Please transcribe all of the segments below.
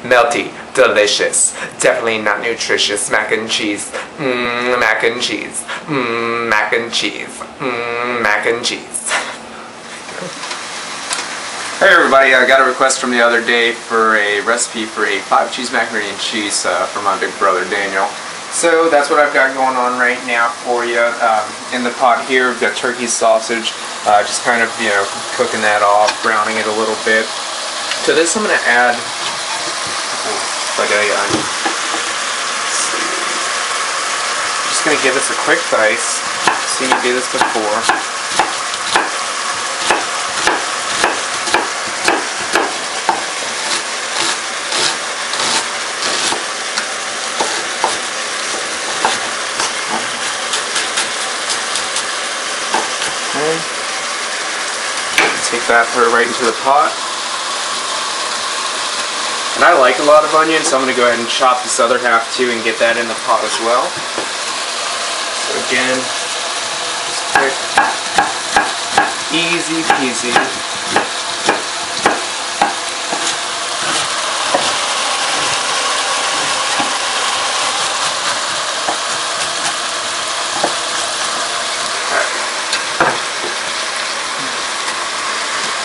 melty, delicious, definitely not nutritious mac and cheese. Mac and cheese. Mac and cheese. Mac and cheese. Hey everybody, I got a request from the other day for a recipe for a 5-cheese macaroni and cheese from my big brother Daniel. So that's what I've got going on right now for you. In the pot here, we've got turkey sausage, just kind of, cooking that off, browning it a little bit. To this I'm going to add just going to give this a quick dice. Seen you do this before. Take that, put it right into the pot. And I like a lot of onion, so I'm going to go ahead and chop this other half too and get that in the pot as well. So again, quick, easy peasy.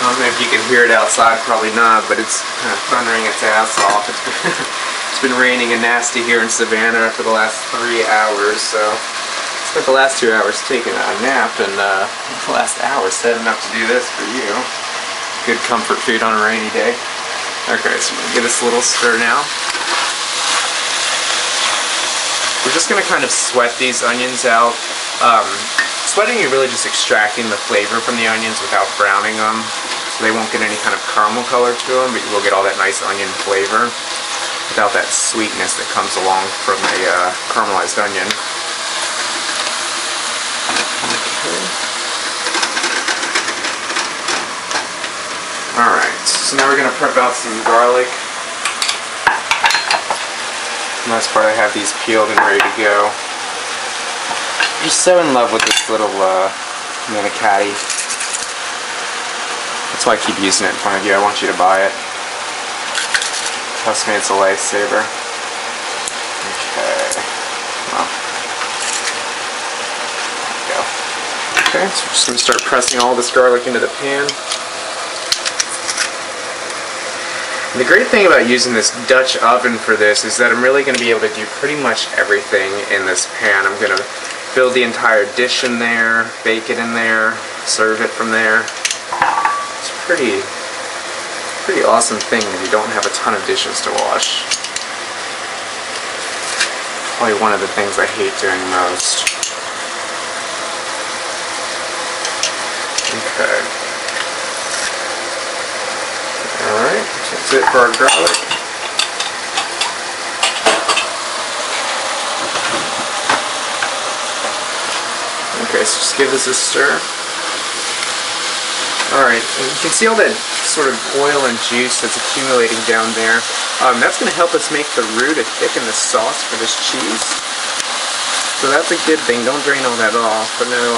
I don't know if you can hear it outside, probably not, but it's kind of thundering its ass off. It's been raining and nasty here in Savannah for the last 3 hours, so I spent the last 2 hours taking a nap and the last hour setting up to do this for you. Good comfort food on a rainy day. Okay, so I'm going to give this a little stir now. We're just going to kind of sweat these onions out. Sweating, you're really just extracting the flavor from the onions without browning them. So they won't get any kind of caramel color to them, but you will get all that nice onion flavor without that sweetness that comes along from a caramelized onion. Okay. Alright, so now we're going to prep out some garlic. For the most part I have these peeled and ready to go. I'm just so in love with this little Macnchz. That's why I keep using it in front of you. I want you to buy it. Trust me, it's a lifesaver. Okay. Well. There we go. Okay, so we're just going to start pressing all this garlic into the pan. And the great thing about using this Dutch oven for this is that I'm really going to be able to do pretty much everything in this pan. I'm going to build the entire dish in there, bake it in there, serve it from there. It's a pretty awesome thing if you don't have a ton of dishes to wash. Probably one of the things I hate doing most. Okay. Alright, that's it for our garlic. Okay, so just give this a stir. Alright, and you can see all that sort of oil and juice that's accumulating down there. That's going to help us make the roux to thicken the sauce for this cheese. So that's a good thing. Don't drain all that off. I know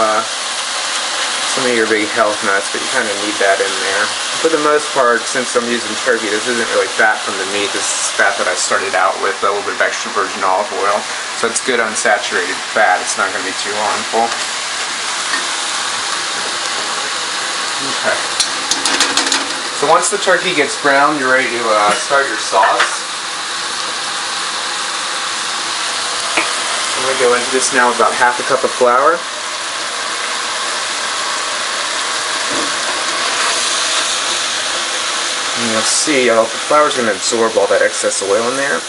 some of your big health nuts, but you kind of need that in there. For the most part, since I'm using turkey, this isn't really fat from the meat. This is fat that I started out with, a little bit of extra virgin olive oil. So it's good unsaturated fat. It's not going to be too harmful. Okay. So once the turkey gets brown, you're ready to start your sauce. I'm going to go into this now with about half a cup of flour. And you'll see the flour's going to absorb all that excess oil in there.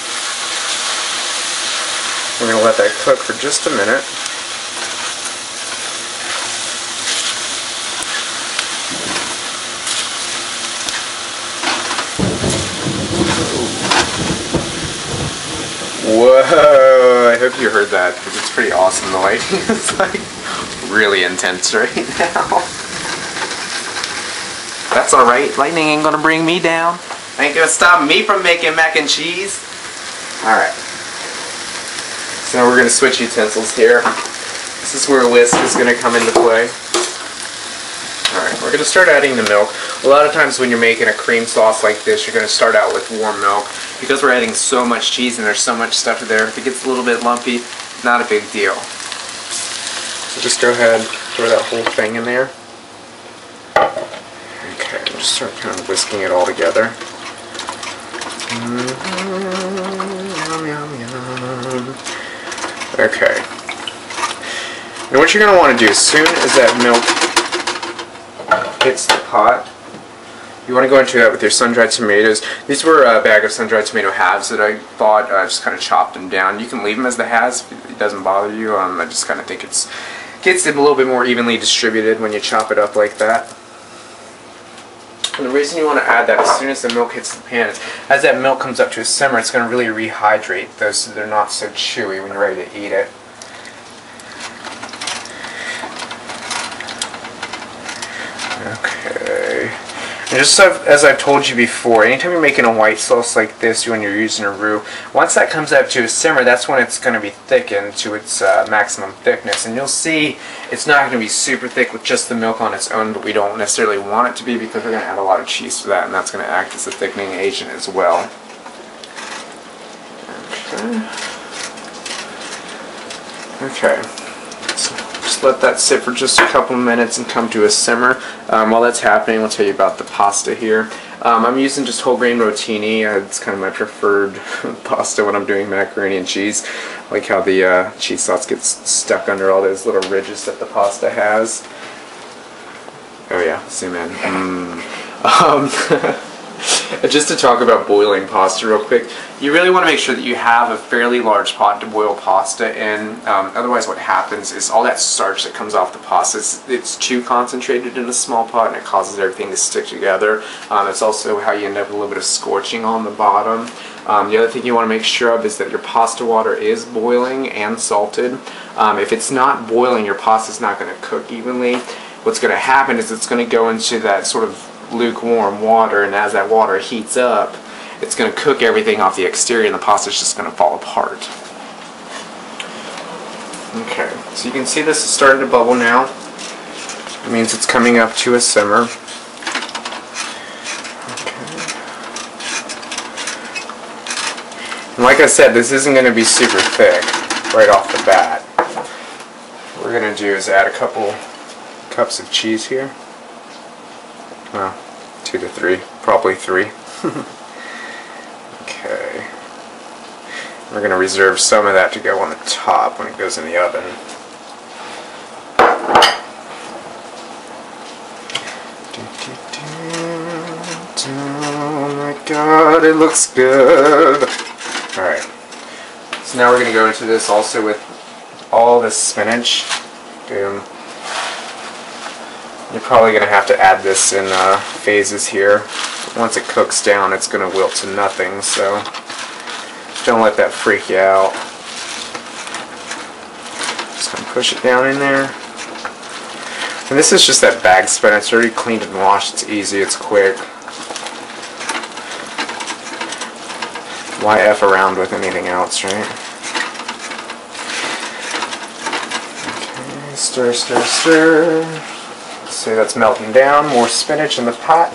We're going to let that cook for just a minute. Whoa! I hope you heard that, because it's pretty awesome. The lighting is like really intense right now. That's alright. Lightning ain't gonna bring me down. Ain't gonna stop me from making mac and cheese. Alright. So now we're gonna switch utensils here. This is where a whisk is gonna come into play. Alright, we're gonna start adding the milk. A lot of times when you're making a cream sauce like this, you're gonna start out with warm milk. Because we're adding so much cheese and there's so much stuff in there, if it gets a little bit lumpy, not a big deal. So just go ahead, throw that whole thing in there. Okay, just start kind of whisking it all together. Yum, yum, yum. Okay. And what you're going to want to do as soon as that milk hits the pot, you want to go into that with your sun-dried tomatoes. These were a bag of sun-dried tomato halves that I bought. I just kind of chopped them down. You can leave them as the halves if it doesn't bother you. I just kind of think it gets them a little bit more evenly distributed when you chop it up like that. And the reason you want to add that as soon as the milk hits the pan is as that milk comes up to a simmer, it's going to really rehydrate those so they're not so chewy when you're ready to eat it. Okay. And just as I've told you before, anytime you're making a white sauce like this when you're using a roux, once that comes up to a simmer, that's when it's going to be thickened to its maximum thickness. And you'll see it's not going to be super thick with just the milk on its own, but we don't necessarily want it to be because we're going to add a lot of cheese to that, and that's going to act as a thickening agent as well. Okay. So just let that sit for just a couple of minutes and come to a simmer. While that's happening, I'll tell you about the pasta here. I'm using just whole grain rotini. It's kind of my preferred pasta when I'm doing macaroni and cheese. I like how the cheese sauce gets stuck under all those little ridges that the pasta has. Oh yeah, zoom in. Just to talk about boiling pasta real quick, you really want to make sure that you have a fairly large pot to boil pasta in. Otherwise what happens is all that starch that comes off the pasta, it's too concentrated in a small pot and it causes everything to stick together. It's also how you end up with a little bit of scorching on the bottom. The other thing you want to make sure of is that your pasta water is boiling and salted. If it's not boiling, your pasta's not going to cook evenly. What's going to happen is it's going to go into that sort of lukewarm water, and as that water heats up, it's going to cook everything off the exterior and the pasta's just going to fall apart. Okay, so you can see this is starting to bubble now. It means it's coming up to a simmer. Okay. And like I said, this isn't going to be super thick right off the bat. What we're going to do is add a couple cups of cheese here. Well, 2 to 3, probably 3. Okay. We're going to reserve some of that to go on the top when it goes in the oven. Oh my god, it looks good! Alright. So now we're going to go into this also with all this spinach. Boom. You're probably going to have to add this in phases here. Once it cooks down, it's going to wilt to nothing, so don't let that freak you out. Just going to push it down in there. And this is just that bag spinach. It's already cleaned and washed. It's easy. It's quick. Why F around with anything else, right? Okay, stir, stir, stir. See, that's melting down. More spinach in the pot.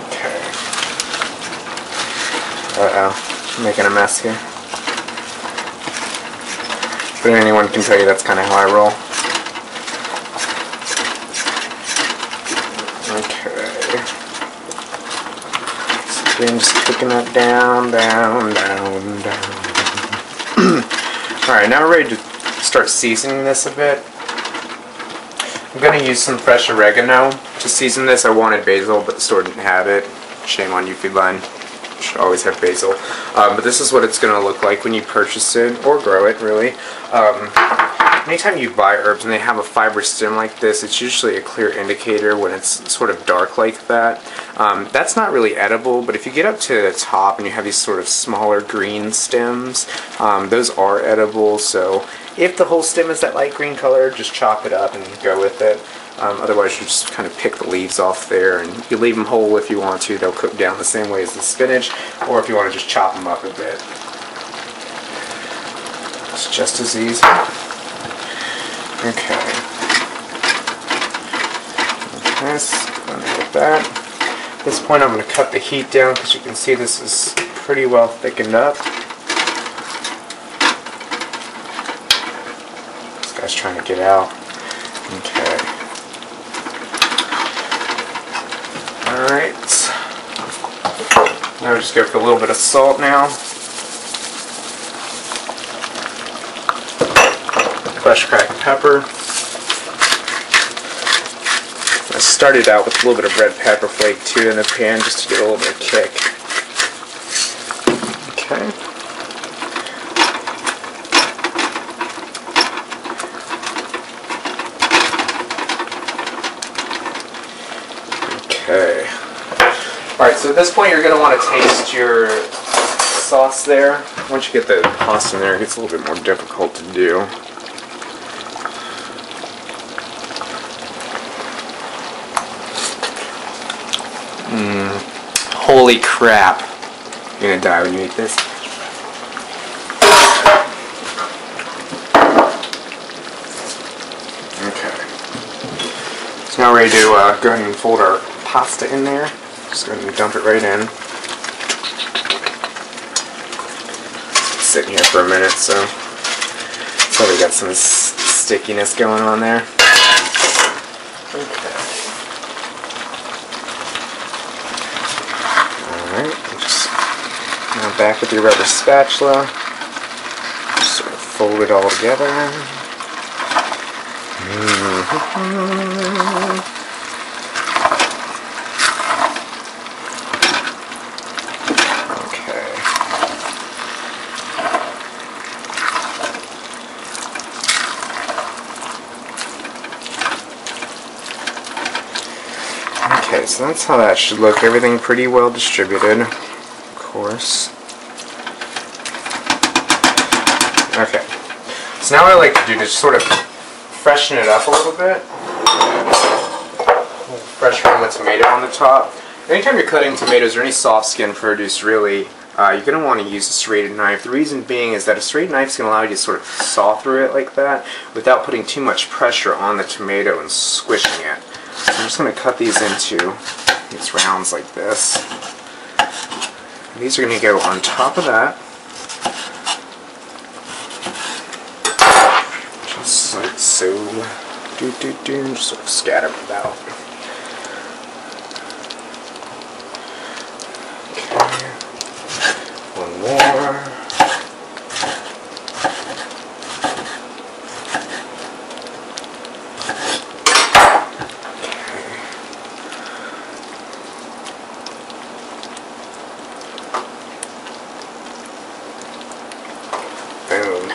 Okay. Uh-oh. I'm making a mess here. But anyone can tell you that's kind of how I roll. And just cooking that down, down, down, down. Alright, now we're ready to start seasoning this a bit. I'm going to use some fresh oregano to season this. I wanted basil, but the store didn't have it. Shame on you, Foodline. You should always have basil. But this is what it's going to look like when you purchase it, or grow it, really. Anytime you buy herbs and they have a fiber stem like this, it's usually a clear indicator when it's sort of dark like that. That's not really edible, but if you get up to the top and you have these sort of smaller green stems, those are edible. So if the whole stem is that light green color, just chop it up and go with it. Otherwise you just kind of pick the leaves off there, and you leave them whole if you want to. They'll cook down the same way as the spinach, or if you want to just chop them up a bit. It's just as easy. Okay. thickness. Like that. At this point I'm going to cut the heat down because you can see this is pretty well thickened up. This guy's trying to get out. Okay. Alright. Now we're just go for a little bit of salt now. Fresh cracked pepper. I started out with a little bit of red pepper flake too in the pan just to get a little bit of kick. Okay. Okay. Alright, so at this point you're going to want to taste your sauce there. Once you get the pasta in there, it gets a little bit more difficult to do. Holy crap. You're gonna die when you eat this. Okay. So now we're ready to go ahead and fold our pasta in there. Just go ahead and dump it right in. It's sitting here for a minute, so probably got some stickiness going on there. Okay. Now back with your rubber spatula, just sort of fold it all together. Okay. Okay, so that's how that should look. Everything pretty well distributed. Course. Okay, so now what I like to do to sort of freshen it up a little bit, fresh from the tomato on the top. Anytime you're cutting tomatoes or any soft skin produce really, you're going to want to use a serrated knife. The reason being is that a serrated knife is going to allow you to sort of saw through it like that without putting too much pressure on the tomato and squishing it. So I'm just going to cut these into these rounds like this. These are going to go on top of that, just like so. Just sort of scatter them about. Okay, one more. Boom.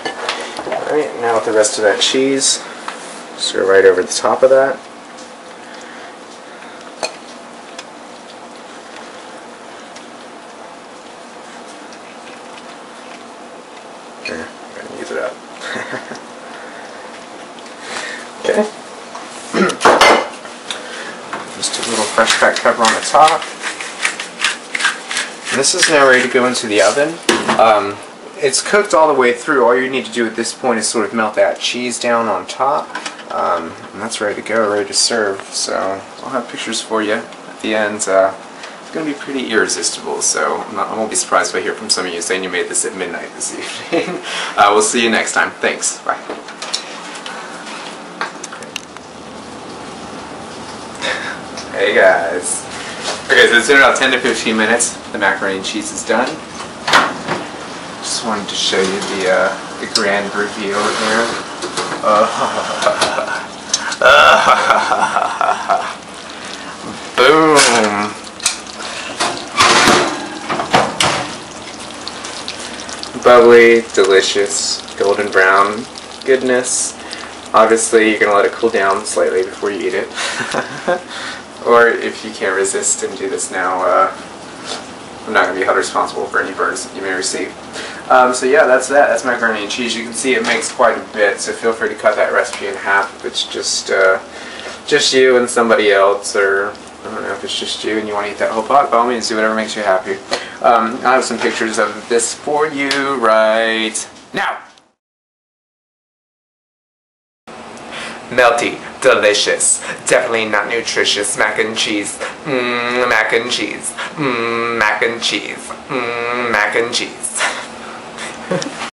Alright, now with the rest of that cheese, just go right over the top of that. Here, I'm going to use it up. Okay. Just a little fresh cracked pepper on the top. And this is now ready to go into the oven. It's cooked all the way through. All you need to do at this point is sort of melt that cheese down on top. And that's ready to go, ready to serve. So I'll have pictures for you at the end. It's going to be pretty irresistible, so I won't be surprised if I hear from some of you saying you made this at midnight this evening. We'll see you next time. Thanks. Bye. Hey guys. Okay, so it's been about 10 to 15 minutes. The macaroni and cheese is done. Just wanted to show you the grand reveal here. Boom! Bubbly, delicious, golden brown goodness. Obviously, you're going to let it cool down slightly before you eat it. Or if you can't resist and do this now, I'm not going to be held responsible for any burns that you may receive. So yeah, that's that. That's macaroni and cheese. You can see it makes quite a bit, so feel free to cut that recipe in half if it's just you and somebody else, or I don't know, if it's just you and you want to eat that whole pot, by all means, do whatever makes you happy. I'll have some pictures of this for you right now. melty, delicious, definitely not nutritious mac and cheese. Mac and cheese. Mac and cheese. Mac and cheese.